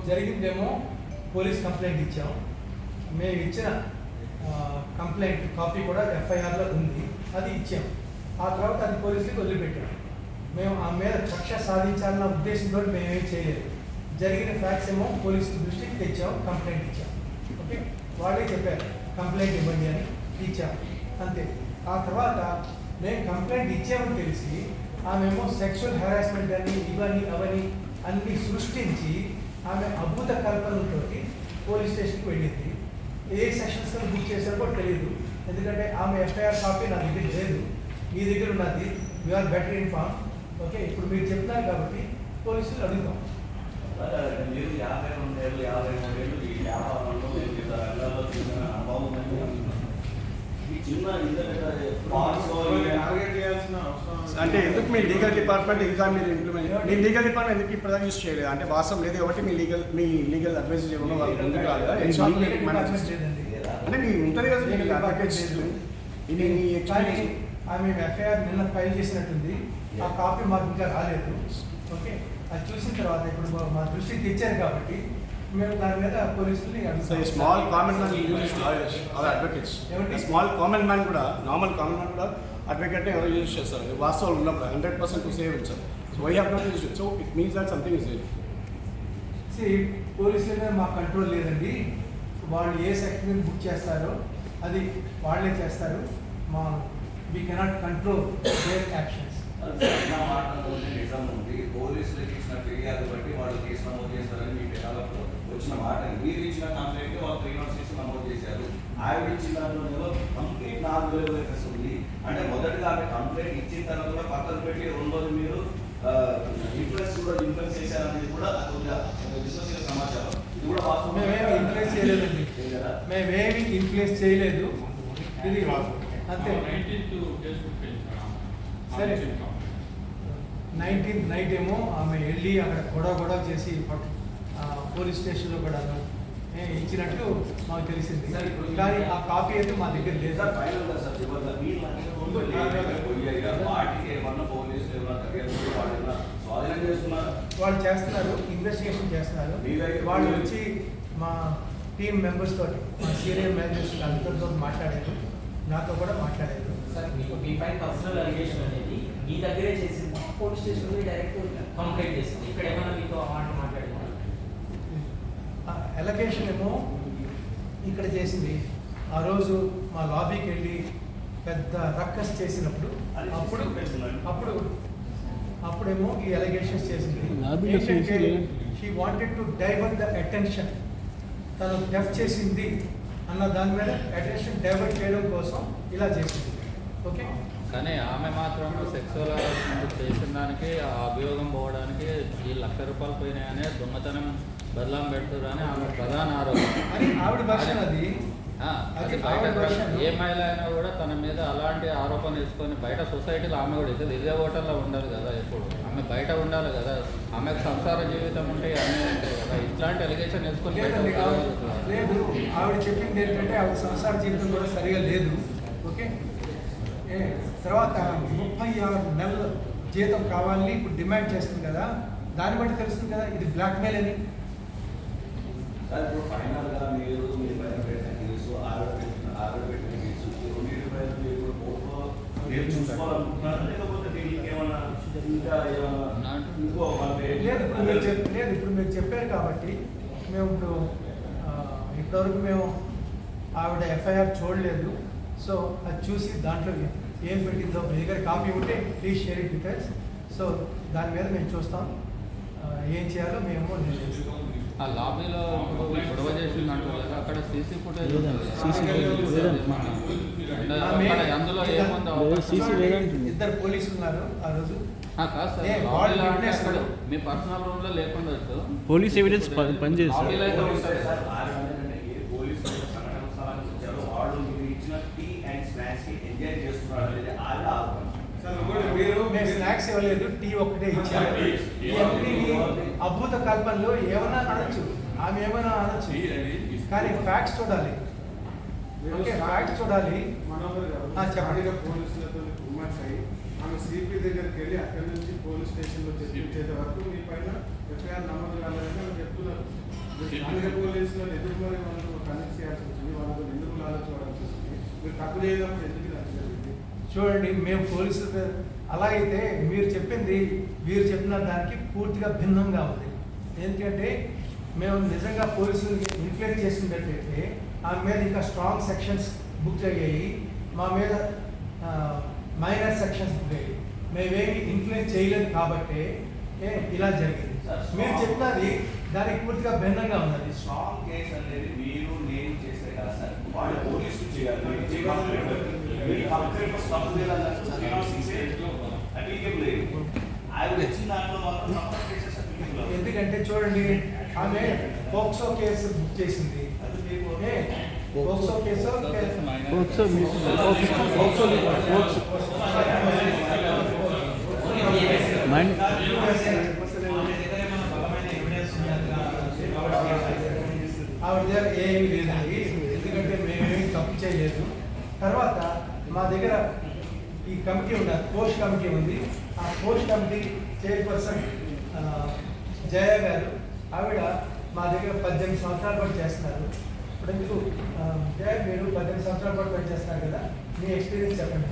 జరిగిందేమో police complaint ఇచ్చాం. మేము ఇచ్చిన కంప్లైంట్ కాపీ కూడా ఎఫ్ఐఆర్లో ఉంది, అది ఇచ్చాం. ఆ తర్వాత అది పోలీసులకు వదిలిపెట్టాం. మేము ఆ మీద కక్ష సాధించాలన్న ఉద్దేశంతో మేమేం చేయలేదు. జరిగిన ఫ్యాక్ట్స్ ఏమో పోలీసుల దృష్టికి తెచ్చాం, కంప్లైంట్ ఇచ్చాం. ఓకే, వాళ్ళే చెప్పారు కంప్లైంట్ ఇవ్వండి అని, ఇచ్చాం, అంతే. ఆ తర్వాత మేము కంప్లైంట్ ఇచ్చామని తెలిసి ఆమెమో సెక్షువల్ హెరాస్మెంట్ అని ఇవని అవని అన్ని సృష్టించి ఆమె అద్భుత కల్పనలతో పోలీస్ స్టేషన్కి వెళ్ళింది. ఏ సెక్షన్స్ బుక్ చేశారో కూడా తెలియదు, ఎందుకంటే ఆమె ఎఫ్ఐఆర్ కాపీ నా దగ్గర లేదు, మీ దగ్గర ఉన్నది. You're better inform. ఓకే, ఇప్పుడు మీరు చెప్తున్నారు కాబట్టి పోలీసులు అడుగుతాం. మీరు 52 ఏళ్ళు 53 ఏళ్ళు ఈ వ్యాపారంలో అంటే ఎందుకు మీ లీగల్ డిపార్ట్మెంట్ ఇంకా మీరు ఇంప్లిమెంట్ మీ లీగల్ డిపార్ట్మెంట్ ఎందుకు ఇప్పటిదాకా యూజ్ చేయలేదు? అంటే వాస్తవం లేదు కాబట్టి మీ లీగల్ అడ్వైస్ చేయడం వాళ్ళు ముందుకు రాలేదా? అంటే మీ ఉంటుంది కదా మీకు అడ్వకేట్స్ ఇది మీ ఎక్స్పీరియన్స్. ఆమె ఎఫ్ఐఆర్ నిన్న ఫైల్ చేసినట్టుంది, ఆ కాపీ మాకు ఇంకా రాలేదు. ఓకే, అది చూసిన తర్వాత ఇప్పుడు మా దృష్టికి తెచ్చారు కాబట్టి మేము దాని మీద పోలీసుల్ని అడుగుతాం. Small common man use lawyers or advocates. Small common man కూడా నార్మల్ కామన్ మ్యాన్ కూడా అడ్వకేట్ ఎవరు యూజ్ చేస్తారు వాస్తవాలు ఉన్నప్పుడు 100% to save it sir. So why have not used it? So it means that something is there. పోలీసుల మీద మా control లేదండి. వాళ్ళు ఏ సెక్షన్ బుక్ చేస్తారో అది వాళ్ళే చేస్తారు. మా we cannot control there actions. నిజం ఉంది, పోలీసులకు ఇచ్చిన ఫిర్యాదు బట్టి వాళ్ళు కేసు నమోదు చేస్తారని మీ డెవలప్లో వచ్చిన మాట. మీరు ఇచ్చిన కంప్లైంట్ వాళ్ళు 306 నమోదు చేశారు. ఆవిడ ఇచ్చిన దాంట్లో కంప్లీట్ 4,000 ఎకర్స్ ఉంది. అంటే మొదటిగా ఆమె కంప్లైంట్ ఇచ్చిన తర్వాత కూడా పక్కన పెట్టి రెండోది మీరు ఇన్ఫ్లుయెన్స్ చేశారనేది కూడా విశ్వసనీయ సమాచారం. ఇది కూడా వాస్తవం. మేమేమి ఇన్ఫ్లుయెన్స్ చేయలేదండి, మేమేమి ఇన్ఫ్లుయెన్స్ చేయలేదు. ఇది అంతే. సరే, 19th నైట్ ఏమో ఆమె వెళ్ళి అక్కడ గొడవ చేసి పోలీస్ స్టేషన్లో కూడా ఇచ్చినట్టు మాకు తెలిసింది. కానీ ఆ కాపీ అయితే మా దగ్గర లేదు. వాళ్ళు చేస్తున్నారు, ఇన్వెస్టిగేషన్ చేస్తున్నారు. వాళ్ళు వచ్చి మా టీమ్ మెంబర్స్ తోటి, మా సీనియర్ మేనేజర్స్ అందరితో మాట్లాడారు, నాతో కూడా మాట్లాడారు. సార్, మీకు మీ పైన పర్సనల్ అలిగేషన్ అనేది మీ దగ్గరే చేసింది, పోలీస్ స్టేషన్లో డైరెక్ట్ కంప్లైంట్ చేసింది. ఇక్కడ ఏమైనా మీతో మాట్లాడారు? ఎలకేషన్ ఏమో ఇక్కడ చేసింది. ఆ రోజు మా లాబీకి వెళ్ళి పెద్ద రక్కస్ చేసినప్పుడు అప్పుడేమో ఈ ఎలిగేషన్స్ చేసింది. She wanted to divert the attention, తను డెఫ్ చేసింది అన్న దాని మీద అటెన్షన్ డైవర్ట్ చేయడం కోసం ఇలా చేసింది. ఓకే, కానీ ఆమె మాత్రం సెక్సువల్ హరాస్మెంట్ చేసిన దానికి ఆ అభియోగం పోవడానికి ఈ ₹1,00,000 పోయినాయనే దొంగతనం బదలాం పెడుతున్నారు అని ఆమె ప్రధాన ఆరోపణ. అని ఆవిడ భాష అది. ఏ మహిళ అయినా కూడా తన మీద అలాంటి ఆరోపణ తీసుకొని బయట సొసైటీలో ఆమె కూడా ఇదే హోటల్లో ఉండదు కదా, ఎప్పుడు ఆమె బయట ఉండాలి కదా, ఆమెకు సంసార జీవితం ఉంటే అన్నీ ఉంటాయి కదా. ఇట్లాంటి ఎలిగేషన్ వేసుకొని లేదు. ఆవిడ చెప్పింది ఏంటంటే ఆవిడ సంసార జీవితం కూడా సరిగా లేదు. ఓకే, తర్వాత 36 నెలల జీతం కావాలని ఇప్పుడు డిమాండ్ చేస్తుంది కదా, దాన్ని బట్టి తెలుస్తుంది కదా ఇది బ్లాక్మెయిల్ అని. ఇప్పుడు ఫైనల్గా మీరు పైన పెట్టిన కేసు ఆవిడ పెట్టిన కేసు మీరు కోర్టులో మీరు చూసుకోవాలనుకుంటున్నారా, లేకపోతే దీనికి ఏమన్నా ఇంకా ఇంకో లేదు? ఇప్పుడు మీరు చెప్పారు కాబట్టి మేము ఇప్పటివరకు మేము ఆవిడ ఎఫ్ఐఆర్ చూడలేదు. సో అది చూసి దాంట్లో ఏం పెట్టిందో మీ దగ్గర కాపీ ఉంటే please share it with us. So దాని మీద మేము చూస్తాం, ఏం చేయాలో మేము నిర్ణయించుకోం. ఆ లాబీలో గొడవ చేసిందంటూ కదా, అక్కడ సీసీ ఫుటేజ్ అందులో ఏముందో 2 పోలీసులు ఉన్నారు ఆ రోజు. కాదు సార్, మీ పర్సనల్ రూమ్ లో లేకుండా పోలీస్ ఎవిడెన్స్ పనిచేస్తారు. మేము స్నాక్స్ ఇవ్వలేదు, టీ ఒక్కటే ఇచ్చారు. అద్భుత కల్పనలో ఏమైనా అనొచ్చు, ఆమె ఏమైనా అనొచ్చు, కానీ ఫ్యాక్ట్స్ చూడాలి. ఓకే, ఫ్యాక్ట్స్ చూడాలి. చెప్పండి. పోలీసులతో ఆమె సిపి దగ్గరికి వెళ్ళి అక్కడి నుంచి పోలీస్ స్టేషన్లో చర్చించేంత వరకు మీ పైన ఎఫ్ఐఆర్ నమోదు కావాలని చెప్తున్నారు. స్థానిక పోలీసులను ఎందుకు మరి మనకు కనెక్ట్ చేయాల్సి వచ్చింది, వాళ్ళతో ఎందుకు ఆలోచించాల్సి వచ్చింది, మీరు తప్పు చేయడం ఎందుకు ఇలా జరిగింది? చూడండి, మేము పోలీసులు అలాగైతే మీరు చెప్పింది వీరు చెప్పిన దానికి పూర్తిగా భిన్నంగా ఉంది. ఎందుకంటే మేము నిజంగా పోలీసులు ఇన్ఫ్లుయెన్స్ చేసినట్టయితే ఆమె మీద ఇంకా స్ట్రాంగ్ సెక్షన్స్ బుక్ అయ్యాయి, మా మీద మైనర్ సెక్షన్స్ బుక్ అయ్యాయి. మేమేమి ఇన్ఫ్లుయెన్స్ చేయలేదు కాబట్టి ఇలా జరిగింది. మీరు చెప్పినది దానికి పూర్తిగా భిన్నంగా ఉన్నది. స్ట్రాంగ్ కేసు అనేది మీరు నేను చేస్తే కదా సార్, వాళ్ళు పోలీసులు చేయాలి. మీరు ఇచ్చే కంప్లైంట్ మీ కంప్లైంట్ తప్పు లేదన్నారు అప్పీకేబుల్ లేదు. ఆయన వచ్చిన దాంట్లో మాత్రం తప్పుడు కేసెస్ అప్పీకేబుల్ అవ్వదు. ఎందుకంటే చూడండి, ఆమె పోక్సో కేసు బుక్ చేసింది. పోక్సో కేసు ఆవిడ దగ్గర ఏమీ లేదండి, ఎందుకంటే మేమేమి తప్పు చేయలేదు. తర్వాత మా దగ్గర ఈ కమిటీ ఉన్నది, పోస్ట్ కమిటీ ఉంది. ఆ పోస్ట్ కమిటీ చైర్పర్సన్ జయ గారు, ఆవిడ మా దగ్గర 18 సంవత్సరాల పాటు చేస్తున్నారు. ఇప్పుడు ఎందుకు జయ, మీరు 18 సంవత్సరాల పాటు పనిచేస్తున్నారు కదా, మీ ఎక్స్పీరియన్స్ చెప్పండి.